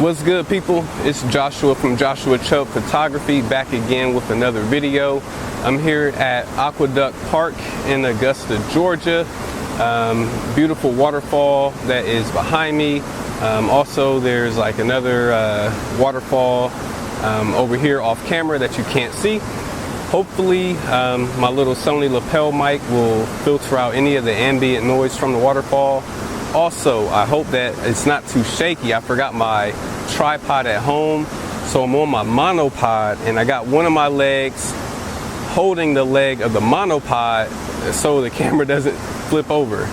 What's good, people? It's Joshua from Joshua Chubb Photography, back again with another video. I'm here at Aqueduct Park in Augusta, Georgia. Beautiful waterfall that is behind me. Also, there's like another waterfall over here off camera that you can't see. Hopefully, my little Sony lapel mic will filter out any of the ambient noise from the waterfall. Also, I hope that it's not too shaky. I forgot my tripod at home, so I'm on my monopod, and I got one of my legs holding the leg of the monopod so the camera doesn't flip over.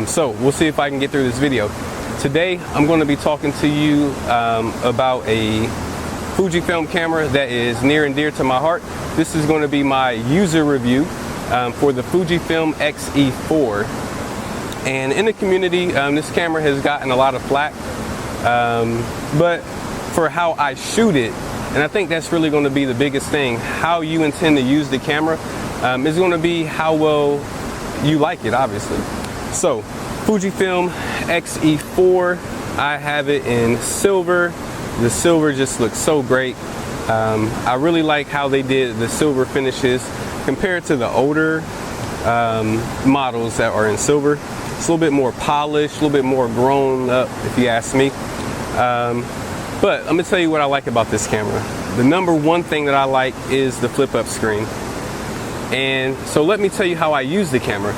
So we'll see if I can get through this video. Today, I'm going to be talking to you about a Fujifilm camera that is near and dear to my heart. This is going to be my user review for the Fujifilm X-E4. And in the community, this camera has gotten a lot of flack, but for how I shoot it, and I think that's really going to be the biggest thing, how you intend to use the camera is going to be how well you like it, obviously. So, Fujifilm X-E4, I have it in silver. The silver just looks so great. I really like how they did the silver finishes compared to the older models that are in silver. It's a little bit more polished, a little bit more grown up, if you ask me. But let me tell you what I like about this camera. The number one thing that I like is the flip-up screen. And so let me tell you how I use the camera.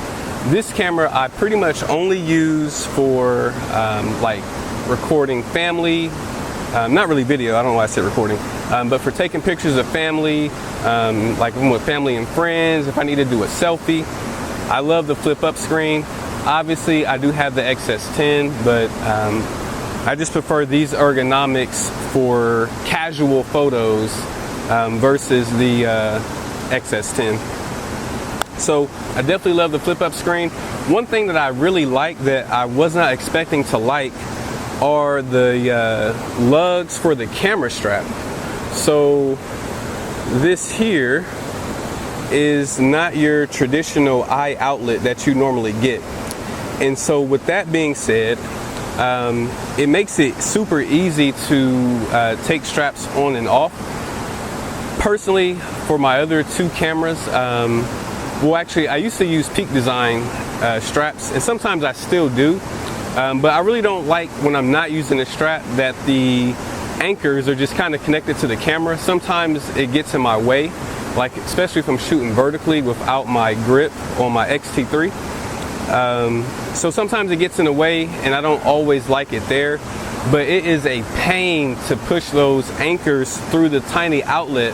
This camera I pretty much only use for like recording family, not really video, I don't know why I said recording, but for taking pictures of family, like with family and friends, if I need to do a selfie. I love the flip-up screen. Obviously, I do have the XS-10, but I just prefer these ergonomics for casual photos versus the XS-10. So I definitely love the flip-up screen. One thing that I really like that I was not expecting to like are the lugs for the camera strap. So this here is not your traditional eye outlet that you normally get. And so with that being said, it makes it super easy to take straps on and off. Personally, for my other two cameras, well actually I used to use Peak Design straps, and sometimes I still do, but I really don't like when I'm not using a strap that the anchors are just kind of connected to the camera. Sometimes it gets in my way, like especially if I'm shooting vertically without my grip on my X-T3. So sometimes it gets in the way and I don't always like it there, but it is a pain to push those anchors through the tiny outlet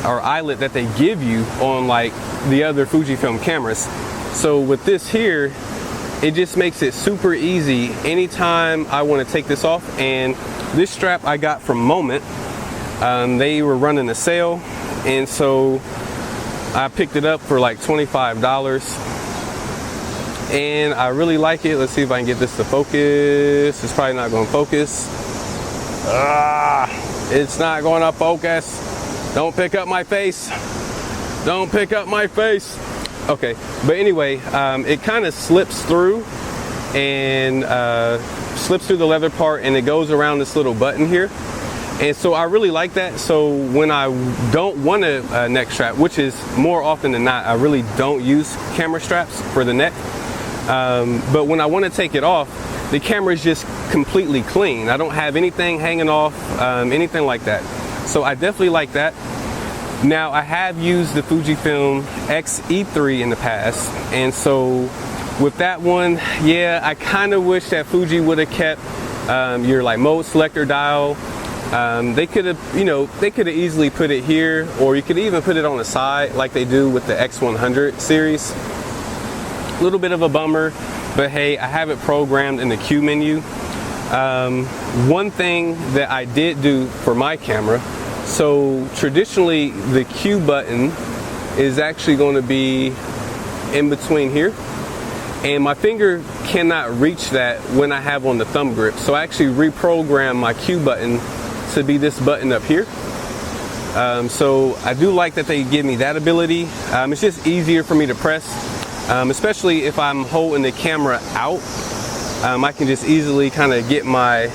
or eyelet that they give you on like the other Fujifilm cameras. So with this here, it just makes it super easy anytime I want to take this off. And this strap I got from Moment. They were running a sale, and so I picked it up for like $25. And I really like it. Let's see if I can get this to focus. It's probably not going to focus. It's not going to focus. Don't pick up my face. Don't pick up my face. Okay, but anyway, it kind of slips through and slips through the leather part, and it goes around this little button here. And so I really like that. So when I don't want a neck strap, which is more often than not, I really don't use camera straps for the neck. But when I want to take it off, the camera is just completely clean. I don't have anything hanging off, anything like that. So I definitely like that. Now, I have used the Fujifilm X-E3 in the past, and so with that one, yeah, I kind of wish that Fuji would have kept your like mode selector dial. They could have, you know, they could have easily put it here, or you could even put it on the side like they do with the X100 series. A little bit of a bummer, but hey, I have it programmed in the Q menu. One thing that I did do for my camera, so traditionally the Q button is actually going to be in between here, and my finger cannot reach that when I have on the thumb grip. So I actually reprogrammed my Q button to be this button up here. So I do like that they give me that ability. It's just easier for me to press, especially if I'm holding the camera out I can just easily kind of get my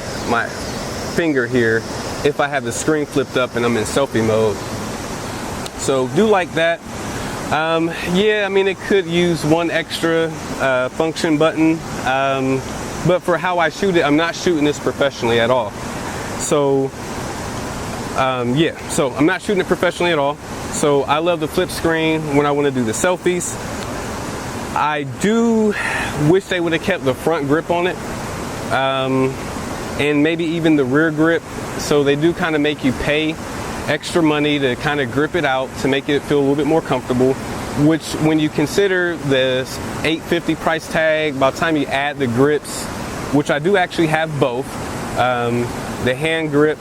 finger here if I have the screen flipped up and I'm in selfie mode. So do like that. Yeah, I mean, it could use one extra function button, but for how I shoot it, I'm not shooting this professionally at all. So yeah, so I'm not shooting it professionally at all. So I love the flip screen when I want to do the selfies. I do wish they would have kept the front grip on it, and maybe even the rear grip. So they do kind of make you pay extra money to kind of grip it out to make it feel a little bit more comfortable, which when you consider the $850 price tag, by the time you add the grips, which I do actually have both, the hand grip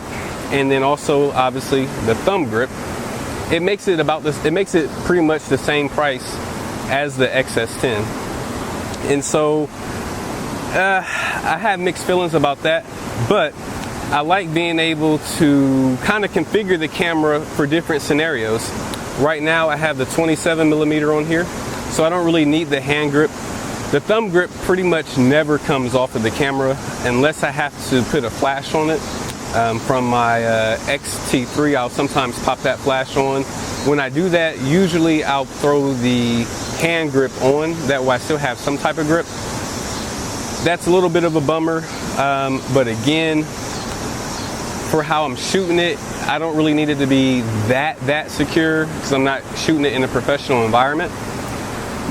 and then also obviously the thumb grip, it makes it about this, it makes it pretty much the same price as the XS-10. And so I have mixed feelings about that, but I like being able to kind of configure the camera for different scenarios. Right now I have the 27mm on here, so I don't really need the hand grip. The thumb grip pretty much never comes off of the camera unless I have to put a flash on it. From my X-T3, I'll sometimes pop that flash on. When I do that, usually I'll throw the hand grip on, that way I still have some type of grip. That's a little bit of a bummer, but again, for how I'm shooting it, I don't really need it to be that secure because I'm not shooting it in a professional environment.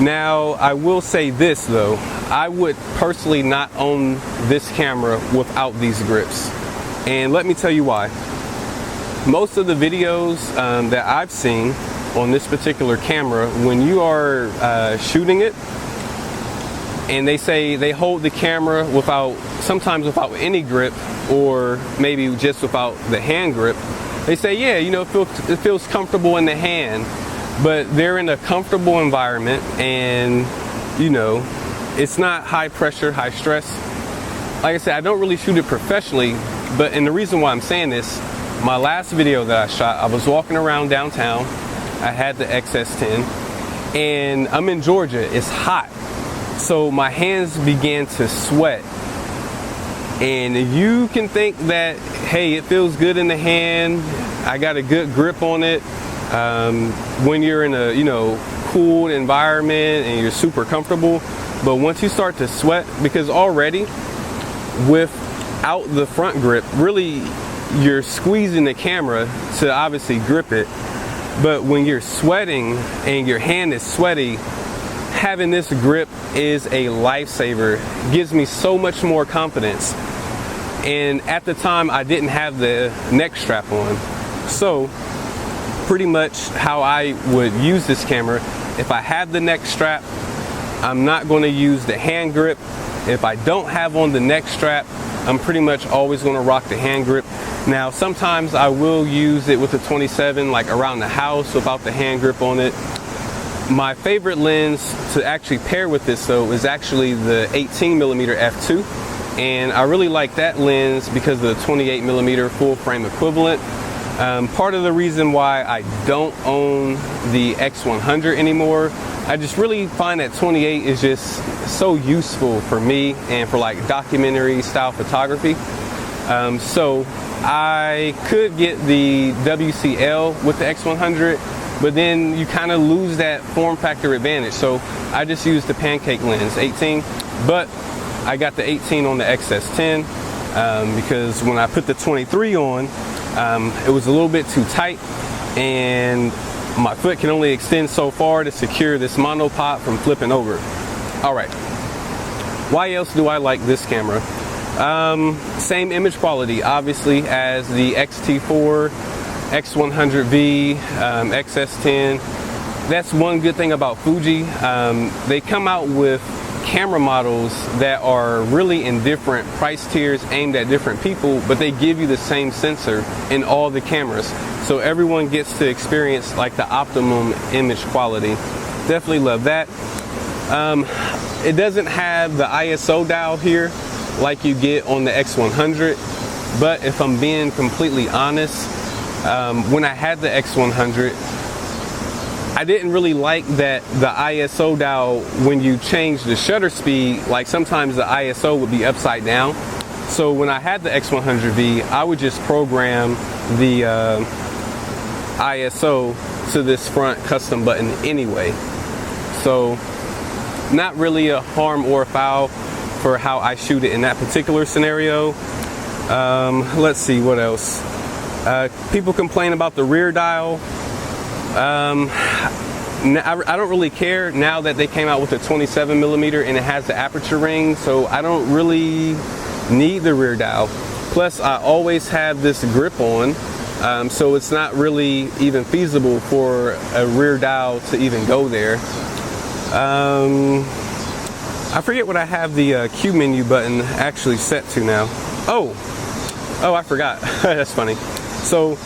Now, I will say this though, I would personally not own this camera without these grips. And let me tell you why. Most of the videos that I've seen on this particular camera, when you are shooting it, and they say they hold the camera sometimes without any grip, or maybe just without the hand grip, they say, yeah, you know, it feels comfortable in the hand, but they're in a comfortable environment and, you know, it's not high pressure, high stress. Like I said, I don't really shoot it professionally, and the reason why I'm saying this, my last video that I shot, I was walking around downtown, I had the XS-10, and I'm in Georgia, it's hot. So my hands began to sweat. And you can think that, hey, it feels good in the hand, I got a good grip on it, when you're in a, you know, cool environment and you're super comfortable. But once you start to sweat, because already without the front grip, really you're squeezing the camera to obviously grip it. But when you're sweating and your hand is sweaty, having this grip is a lifesaver. It gives me so much more confidence. And at the time I didn't have the neck strap on. So pretty much how I would use this camera, if I have the neck strap, I'm not going to use the hand grip. If I don't have on the neck strap, I'm pretty much always going to rock the hand grip. Now sometimes I will use it with the 27 like around the house without the hand grip on it. My favorite lens to actually pair with this though is actually the 18mm f2, and I really like that lens because of the 28mm full frame equivalent. Part of the reason why I don't own the X100 anymore, I just really find that 28 is just so useful for me and for like documentary style photography. So I could get the WCL with the X100, but then you kind of lose that form factor advantage. So I just use the pancake lens 18, but I got the 18 on the XS-10 because when I put the 23 on, it was a little bit too tight and my foot can only extend so far to secure this monopod from flipping over. All right, why else do I like this camera? Same image quality obviously as the X-T4, X100V, XS-10. That's one good thing about Fuji. They come out with camera models that are really in different price tiers aimed at different people, but they give you the same sensor in all the cameras. So everyone gets to experience like the optimum image quality. Definitely love that. It doesn't have the ISO dial here like you get on the X100, but if I'm being completely honest, when I had the X100, I didn't really like that the ISO dial, when you change the shutter speed, like sometimes the ISO would be upside down. So when I had the X100V, I would just program the ISO to this front custom button anyway. So not really a harm or a foul for how I shoot it in that particular scenario. Let's see what else. People complain about the rear dial. I don't really care now that they came out with a 27mm and it has the aperture ring, so I don't really need the rear dial. Plus I always have this grip on, so it's not really even feasible for a rear dial to even go there. I forget what I have the Q menu button actually set to now. Oh, I forgot. That's funny. So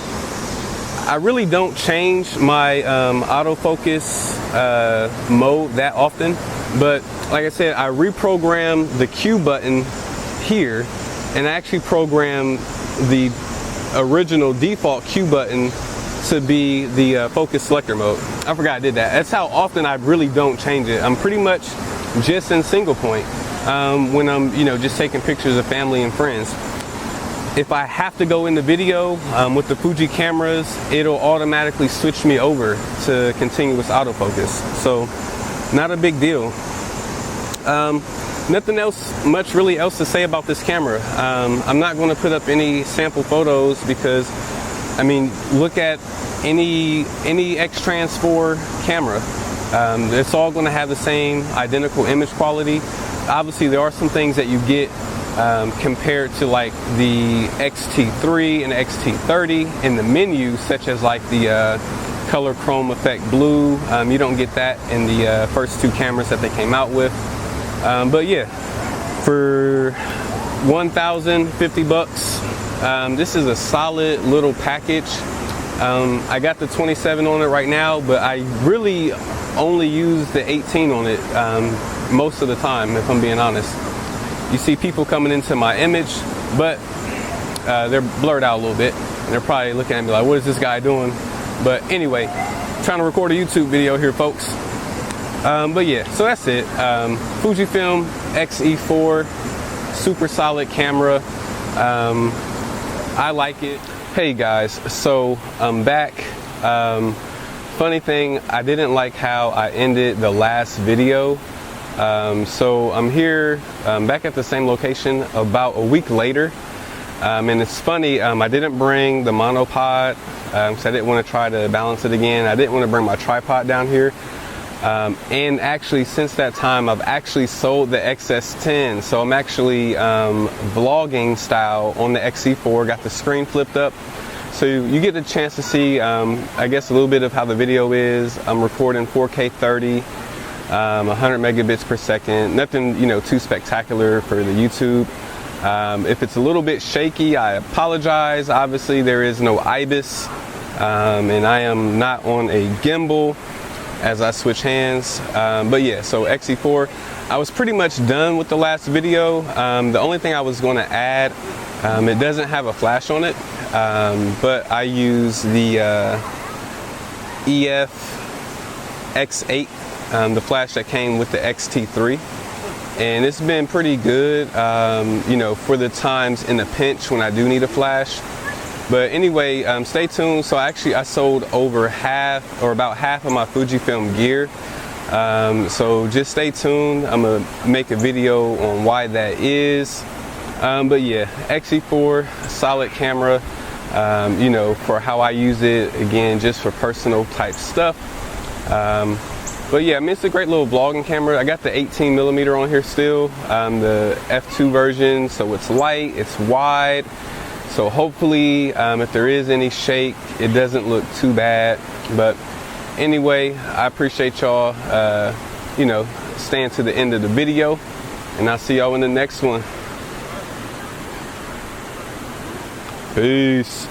I really don't change my autofocus mode that often, but like I said, I reprogrammed the Q button here, and I actually programmed the original default Q button to be the focus selector mode. I forgot I did that. That's how often I really don't change it. I'm pretty much just in single point when I'm, just taking pictures of family and friends. If I have to go into video with the Fuji cameras, it'll automatically switch me over to continuous autofocus. So not a big deal. Nothing much really else to say about this camera. I'm not going to put up any sample photos because, I mean, look at any X-Trans 4 camera. It's all going to have the same identical image quality. Obviously, there are some things that you get compared to like the X-T3 and X-T30 in the menu, such as like the color chrome effect blue. You don't get that in the first two cameras that they came out with. But yeah, for $1,050, this is a solid little package. I got the 27 on it right now, but I really only use the 18 on it most of the time, if I'm being honest. You see people coming into my image, but they're blurred out a little bit, and they're probably looking at me like, what is this guy doing? But anyway, trying to record a YouTube video here, folks. But yeah, so that's it. Fujifilm X-E4, super solid camera. I like it. Hey guys, so I'm back. Funny thing, I didn't like how I ended the last video. So I'm here back at the same location about a week later. And it's funny, I didn't bring the monopod because I didn't want to try to balance it again. I didn't want to bring my tripod down here. And actually, since that time, I've actually sold the XS-10. So I'm actually vlogging style on the X-E4, got the screen flipped up. So you get a chance to see, I guess, a little bit of how the video is. I'm recording 4K 30, 100 megabits per second. Nothing, too spectacular for the YouTube. If it's a little bit shaky, I apologize. Obviously, there is no IBIS, and I am not on a gimbal as I switch hands. But yeah, so X-E4, I was pretty much done with the last video. The only thing I was going to add, it doesn't have a flash on it, but I use the EF X8, the flash that came with the X-T3. And it's been pretty good, for the times in a pinch when I do need a flash. But anyway, stay tuned. So actually I sold over half, or about half of my Fujifilm gear. So just stay tuned. I'm gonna make a video on why that is. But yeah, X-E4, solid camera, for how I use it, again, just for personal type stuff. But yeah, I mean, it's a great little vlogging camera. I got the 18mm on here still, the F2 version, so it's light, it's wide. So hopefully, if there is any shake, it doesn't look too bad. But anyway, I appreciate y'all, staying to the end of the video, and I'll see y'all in the next one. Peace.